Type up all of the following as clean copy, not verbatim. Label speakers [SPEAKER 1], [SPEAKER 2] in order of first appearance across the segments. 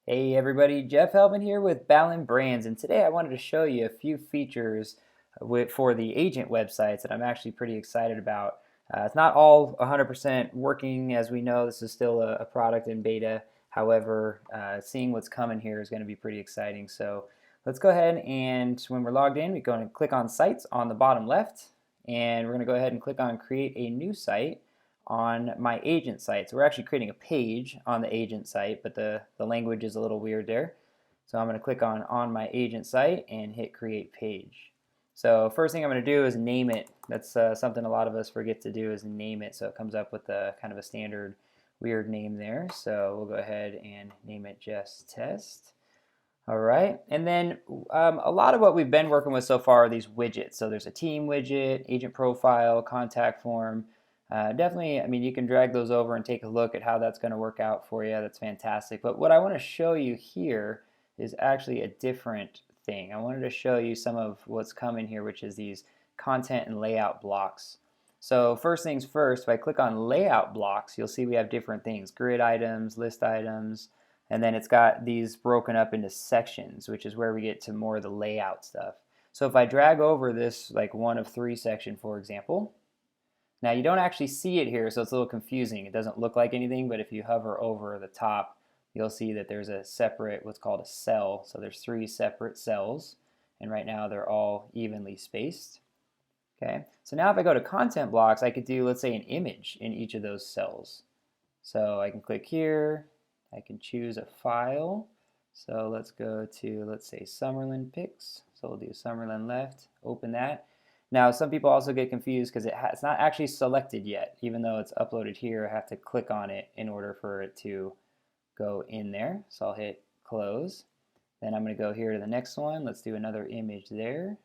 [SPEAKER 1] Hey everybody, Jeff Helvin here with Ballen Brands, and today I wanted to show you a few features for the agent websites that I'm actually pretty excited about. It's not all 100% working, as we know. This is still a product in beta. However, seeing what's coming here is going to be pretty exciting. So let's go ahead and when we're logged in, we go and click on Sites on the bottom left, and we're going to go ahead and click on Create a New Site on my agent site. So we're actually creating a page on the agent site, but the language is a little weird there. So I'm going to click on my agent site and hit create page. So first thing I'm going to do is name it. That's something a lot of us forget to do, is name it, so it comes up with a kind of a standard weird name there. So we'll go ahead and name it just test. All right, and then a lot of what we've been working with so far are these widgets. So there's a team widget, agent profile, contact form. Definitely, I mean, you can drag those over and take a look at how that's going to work out for you. That's fantastic. But what I want to show you here is actually a different thing. I wanted to show you some of what's coming here, which is these content and layout blocks. So first things first, if I click on layout blocks, you'll see we have different things: grid items, list items, and then it's got these broken up into sections, which is where we get to more of the layout stuff. So if I drag over this like 1 of 3 section, for example, now you don't actually see it here, so it's a little confusing. It doesn't look like anything, but if you hover over the top, you'll see that there's a separate, what's called a cell. So there's 3 separate cells, and right now they're all evenly spaced. Okay, so now if I go to content blocks, I could do, let's say, an image in each of those cells. So I can click here, I can choose a file. So let's go to, let's say, Summerlin Pics. So we'll do Summerlin left, open that. Now, some people also get confused because it's not actually selected yet. Even though it's uploaded here, I have to click on it in order for it to go in there. So I'll hit close. Then I'm going to go here to the next one. Let's do another image there.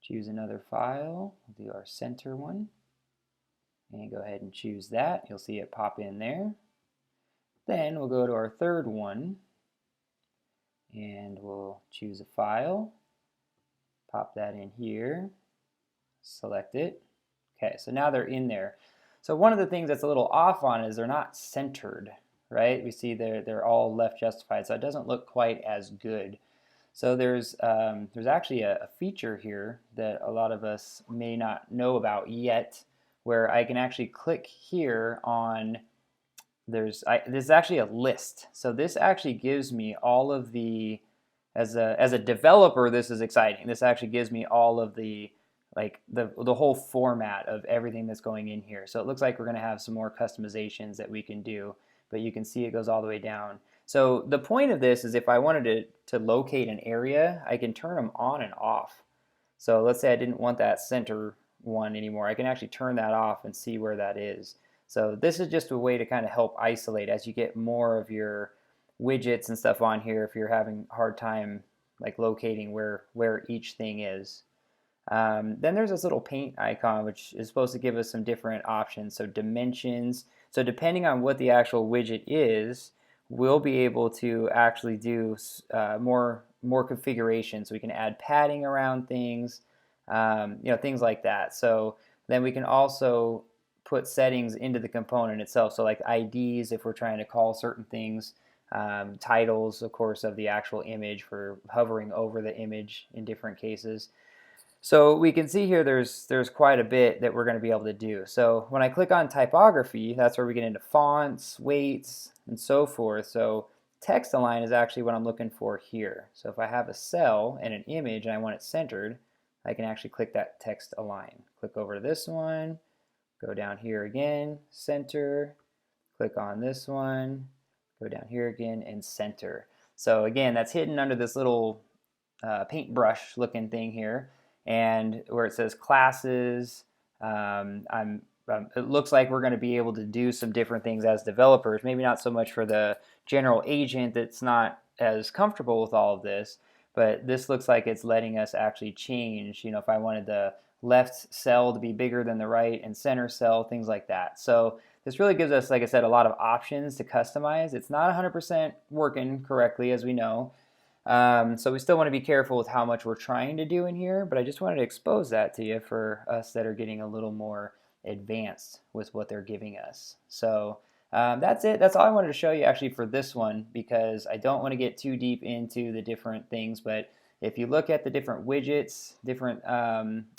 [SPEAKER 1] Choose another file. We'll do our center one. And go ahead and choose that. You'll see it pop in there. Then we'll go to our third one. And we'll choose a file. Pop that in here. Select it. Okay, so now they're in there. So one of the things that's a little off on is they're not centered, right? We see they're all left justified, so it doesn't look quite as good. So there's actually a feature here that a lot of us may not know about yet, where I can actually click here on, there's actually a list. So this actually gives me all of the, as a developer, this is exciting. This actually gives me all of the, like the whole format of everything that's going in here. So it looks like we're going to have some more customizations that we can do, but you can see it goes all the way down. So the point of this is if I wanted to locate an area, I can turn them on and off. So let's say I didn't want that center one anymore. I can actually turn that off and see where that is. So this is just a way to kind of help isolate as you get more of your widgets and stuff on here if you're having a hard time like locating where each thing is. Then there's this little paint icon, which is supposed to give us some different options. So dimensions. So depending on what the actual widget is, we'll be able to actually do more configuration. So we can add padding around things, things like that. So then we can also put settings into the component itself. So like IDs if we're trying to call certain things, titles, of course, of the actual image for hovering over the image in different cases. So we can see here there's quite a bit that we're going to be able to do. So when I click on typography, that's where we get into fonts, weights, and so forth. So text align is actually what I'm looking for here. So if I have a cell and an image and I want it centered, I can actually click that text align. Click over to this one, go down here again, center, click on this one, go down here again, and center. So again, that's hidden under this little paintbrush looking thing here. And where it says classes, it looks like we're going to be able to do some different things as developers. Maybe not so much for the general agent that's not as comfortable with all of this, but this looks like it's letting us actually change, if I wanted the left cell to be bigger than the right and center cell, things like that. So this really gives us, like I said, a lot of options to customize. It's not 100% working correctly, as we know. So we still want to be careful with how much we're trying to do in here, but I just wanted to expose that to you for us that are getting a little more advanced with what they're giving us. So That's it. That's all I wanted to show you actually for this one, because I don't want to get too deep into the different things. But if you look at the different widgets, different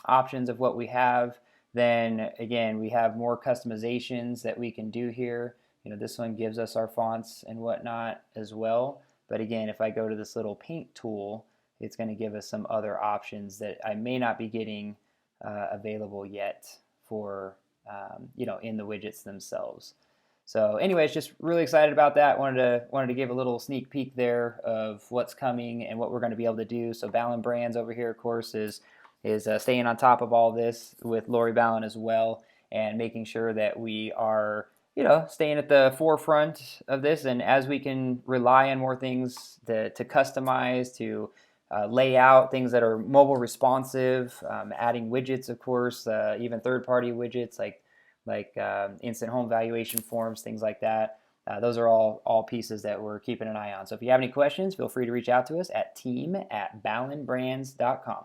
[SPEAKER 1] options of what we have, then again, we have more customizations that we can do here. This one gives us our fonts and whatnot as well. But again, if I go to this little paint tool, it's going to give us some other options that I may not be getting available yet for, in the widgets themselves. So anyways, just really excited about that. Wanted to give a little sneak peek there of what's coming and what we're going to be able to do. So Ballen Brands over here, of course, is staying on top of all this with Lori Ballen as well, and making sure that we are staying at the forefront of this. And as we can rely on more things to customize, to lay out things that are mobile responsive, adding widgets, of course, even third-party widgets like instant home valuation forms, things like that. Those are all pieces that we're keeping an eye on. So if you have any questions, feel free to reach out to us at team@ballenbrands.com.